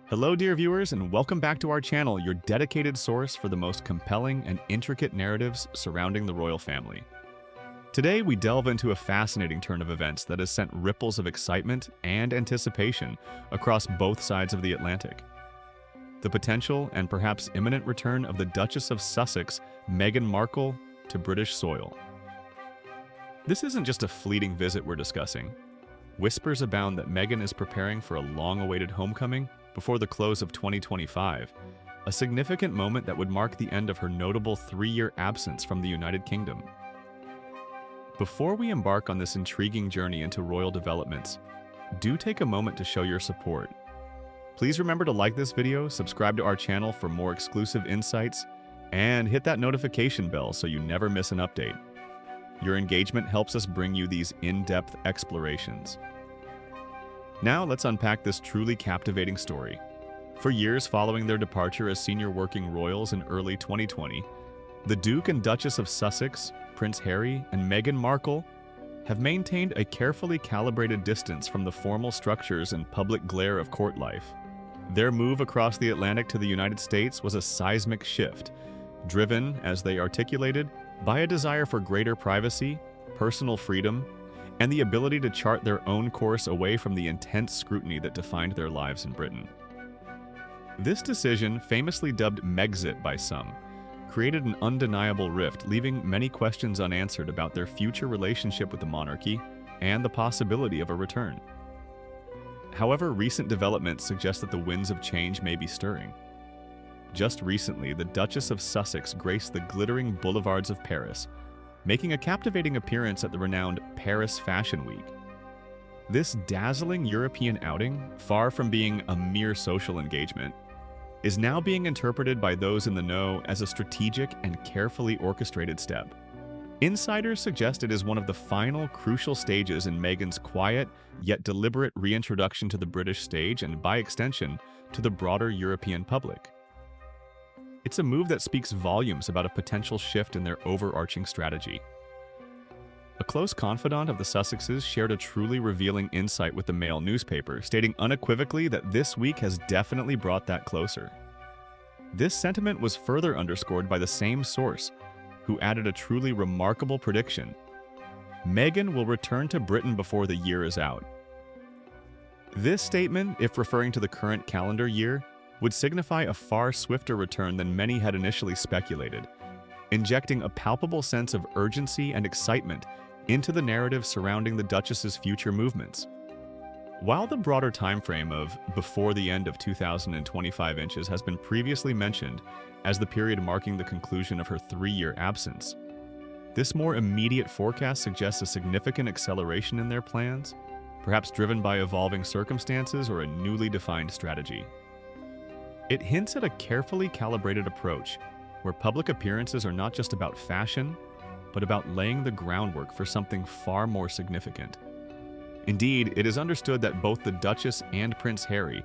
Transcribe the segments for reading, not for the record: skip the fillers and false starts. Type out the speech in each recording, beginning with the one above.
Hello, dear viewers, and welcome back to our channel, your dedicated source for the most compelling and intricate narratives surrounding the royal family. Today, we delve into a fascinating turn of events that has sent ripples of excitement and anticipation across both sides of the Atlantic. The potential and perhaps imminent return of the Duchess of Sussex, Meghan Markle, to British soil. This isn't just a fleeting visit we're discussing. Whispers abound that Meghan is preparing for a long-awaited homecoming before the close of 2025, a significant moment that would mark the end of her notable 3-year absence from the United Kingdom. Before we embark on this intriguing journey into royal developments, do take a moment to show your support. Please remember to like this video, subscribe to our channel for more exclusive insights, and hit that notification bell so you never miss an update. Your engagement helps us bring you these in-depth explorations. Now let's unpack this truly captivating story. For years following their departure as senior working royals in early 2020, the Duke and Duchess of Sussex, Prince Harry, and Meghan Markle have maintained a carefully calibrated distance from the formal structures and public glare of court life. Their move across the Atlantic to the United States was a seismic shift, driven, as they articulated, by a desire for greater privacy, personal freedom, and the ability to chart their own course away from the intense scrutiny that defined their lives in Britain. This decision, famously dubbed Megxit by some, created an undeniable rift, leaving many questions unanswered about their future relationship with the monarchy and the possibility of a return. However, recent developments suggest that the winds of change may be stirring. Just recently, the Duchess of Sussex graced the glittering boulevards of Paris, making a captivating appearance at the renowned Paris Fashion Week. This dazzling European outing, far from being a mere social engagement, is now being interpreted by those in the know as a strategic and carefully orchestrated step. Insiders suggest it is one of the final crucial stages in Meghan's quiet yet deliberate reintroduction to the British stage and, by extension, to the broader European public. It's a move that speaks volumes about a potential shift in their overarching strategy. A close confidant of the Sussexes shared a truly revealing insight with the Mail newspaper, stating unequivocally that this week has definitely brought that closer. This sentiment was further underscored by the same source, who added a truly remarkable prediction: Meghan will return to Britain before the year is out. This statement, if referring to the current calendar year, would signify a far swifter return than many had initially speculated, injecting a palpable sense of urgency and excitement into the narrative surrounding the Duchess's future movements. While the broader timeframe of before the end of 2025 inches has been previously mentioned as the period marking the conclusion of her 3-year absence, this more immediate forecast suggests a significant acceleration in their plans, perhaps driven by evolving circumstances or a newly defined strategy. It hints at a carefully calibrated approach, where public appearances are not just about fashion, but about laying the groundwork for something far more significant. Indeed, it is understood that both the Duchess and Prince Harry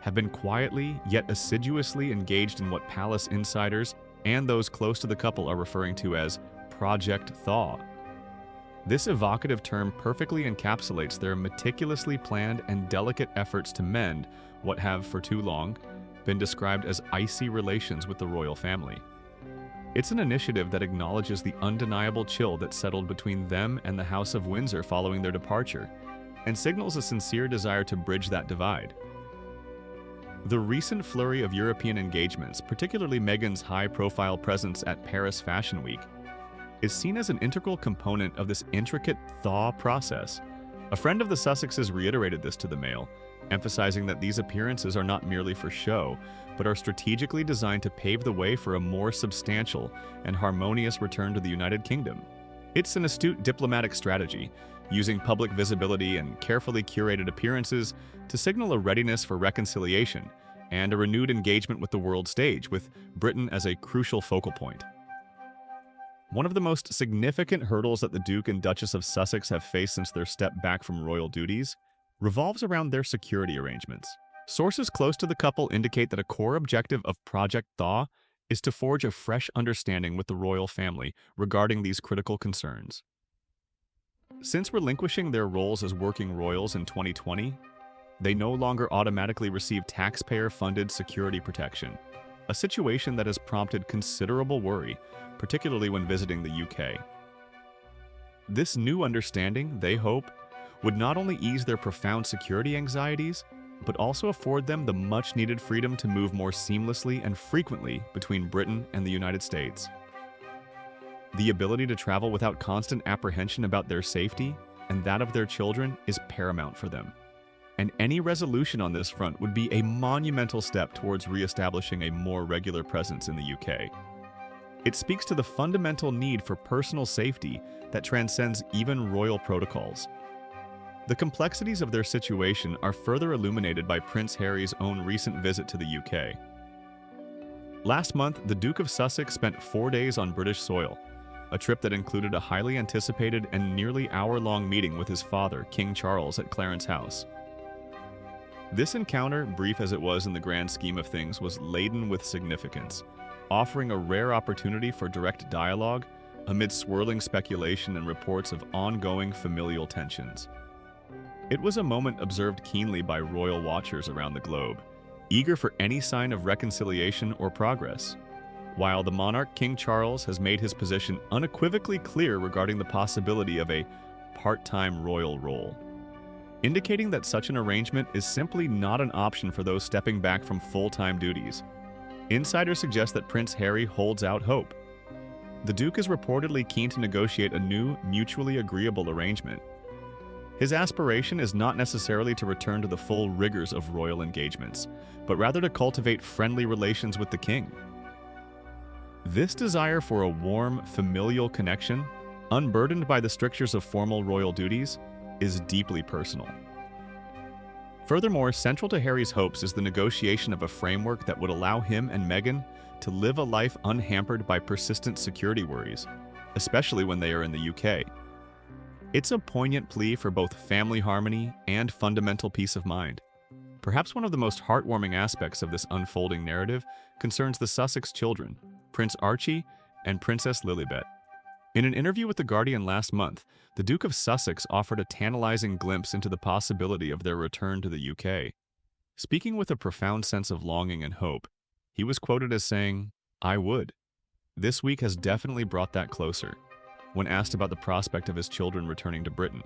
have been quietly yet assiduously engaged in what palace insiders and those close to the couple are referring to as Project Thaw. This evocative term perfectly encapsulates their meticulously planned and delicate efforts to mend what have, for too long, been described as icy relations with the royal family. It's an initiative that acknowledges the undeniable chill that settled between them and the House of Windsor following their departure, and signals a sincere desire to bridge that divide. The recent flurry of European engagements, particularly Meghan's high-profile presence at Paris Fashion Week, is seen as an integral component of this intricate thaw process. A friend of the Sussexes reiterated this to the Mail, emphasizing that these appearances are not merely for show, but are strategically designed to pave the way for a more substantial and harmonious return to the United Kingdom. It's an astute diplomatic strategy, using public visibility and carefully curated appearances to signal a readiness for reconciliation and a renewed engagement with the world stage, with Britain as a crucial focal point. One of the most significant hurdles that the Duke and Duchess of Sussex have faced since their step back from royal duties revolves around their security arrangements. Sources close to the couple indicate that a core objective of Project Thaw is to forge a fresh understanding with the royal family regarding these critical concerns. Since relinquishing their roles as working royals in 2020, They no longer automatically receive taxpayer-funded security protection, a situation that has prompted considerable worry, particularly when visiting the UK. This new understanding, they hope, would not only ease their profound security anxieties, but also afford them the much-needed freedom to move more seamlessly and frequently between Britain and the United States. The ability to travel without constant apprehension about their safety and that of their children is paramount for them. And any resolution on this front would be a monumental step towards re-establishing a more regular presence in the UK. It speaks to the fundamental need for personal safety that transcends even royal protocols. The complexities of their situation are further illuminated by Prince Harry's own recent visit to the UK. Last month, the Duke of Sussex spent 4 days on British soil, a trip that included a highly anticipated and nearly hour-long meeting with his father, King Charles, at Clarence House. This encounter, brief as it was in the grand scheme of things, was laden with significance, offering a rare opportunity for direct dialogue amid swirling speculation and reports of ongoing familial tensions. It was a moment observed keenly by royal watchers around the globe, eager for any sign of reconciliation or progress. While the monarch, King Charles, has made his position unequivocally clear regarding the possibility of a part-time royal role, indicating that such an arrangement is simply not an option for those stepping back from full-time duties. Insiders suggest that Prince Harry holds out hope. The Duke is reportedly keen to negotiate a new, mutually agreeable arrangement. His aspiration is not necessarily to return to the full rigors of royal engagements, but rather to cultivate friendly relations with the king. This desire for a warm, familial connection, unburdened by the strictures of formal royal duties, is deeply personal. Furthermore, central to Harry's hopes is the negotiation of a framework that would allow him and Meghan to live a life unhampered by persistent security worries, especially when they are in the UK. It's a poignant plea for both family harmony and fundamental peace of mind. Perhaps one of the most heartwarming aspects of this unfolding narrative concerns the Sussex children, Prince Archie and Princess Lilibet. In an interview with The Guardian last month, the Duke of Sussex offered a tantalizing glimpse into the possibility of their return to the UK. Speaking with a profound sense of longing and hope, he was quoted as saying, "I would." This week has definitely brought that closer, when asked about the prospect of his children returning to Britain.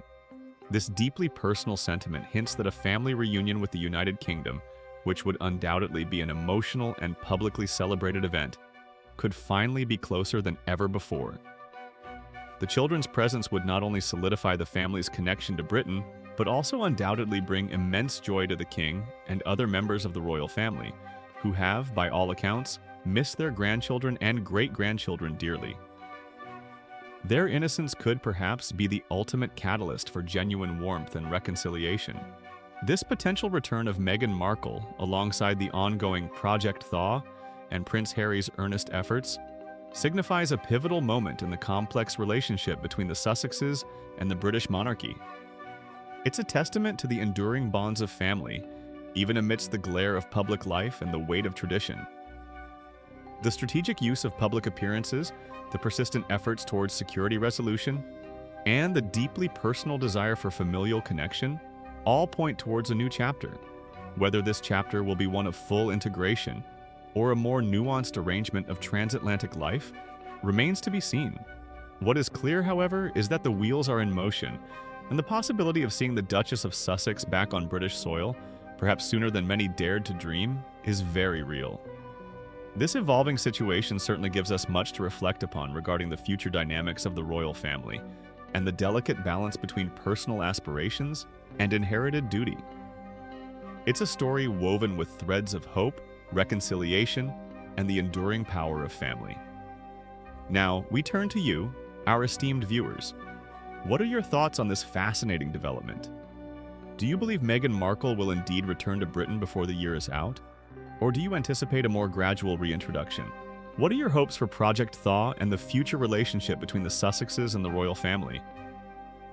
This deeply personal sentiment hints that a family reunion with the United Kingdom, which would undoubtedly be an emotional and publicly celebrated event, could finally be closer than ever before. The children's presence would not only solidify the family's connection to Britain, but also undoubtedly bring immense joy to the king and other members of the royal family, who have, by all accounts, missed their grandchildren and great-grandchildren dearly. Their innocence could perhaps be the ultimate catalyst for genuine warmth and reconciliation. This potential return of Meghan Markle, alongside the ongoing Project Thaw and Prince Harry's earnest efforts, signifies a pivotal moment in the complex relationship between the Sussexes and the British monarchy. It's a testament to the enduring bonds of family, even amidst the glare of public life and the weight of tradition. The strategic use of public appearances, the persistent efforts towards security resolution, and the deeply personal desire for familial connection all point towards a new chapter. Whether this chapter will be one of full integration or a more nuanced arrangement of transatlantic life remains to be seen. What is clear, however, is that the wheels are in motion, and the possibility of seeing the Duchess of Sussex back on British soil, perhaps sooner than many dared to dream, is very real. This evolving situation certainly gives us much to reflect upon regarding the future dynamics of the royal family and the delicate balance between personal aspirations and inherited duty. It's a story woven with threads of hope, reconciliation, and the enduring power of family. Now, we turn to you, our esteemed viewers. What are your thoughts on this fascinating development? Do you believe Meghan Markle will indeed return to Britain before the year is out? Or do you anticipate a more gradual reintroduction? What are your hopes for Project Thaw and the future relationship between the Sussexes and the royal family?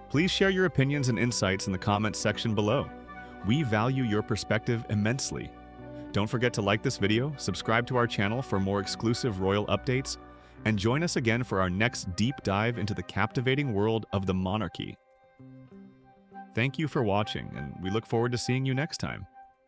Please share your opinions and insights in the comments section below. We value your perspective immensely. Don't forget to like this video, subscribe to our channel for more exclusive royal updates, and join us again for our next deep dive into the captivating world of the monarchy. Thank you for watching, and we look forward to seeing you next time.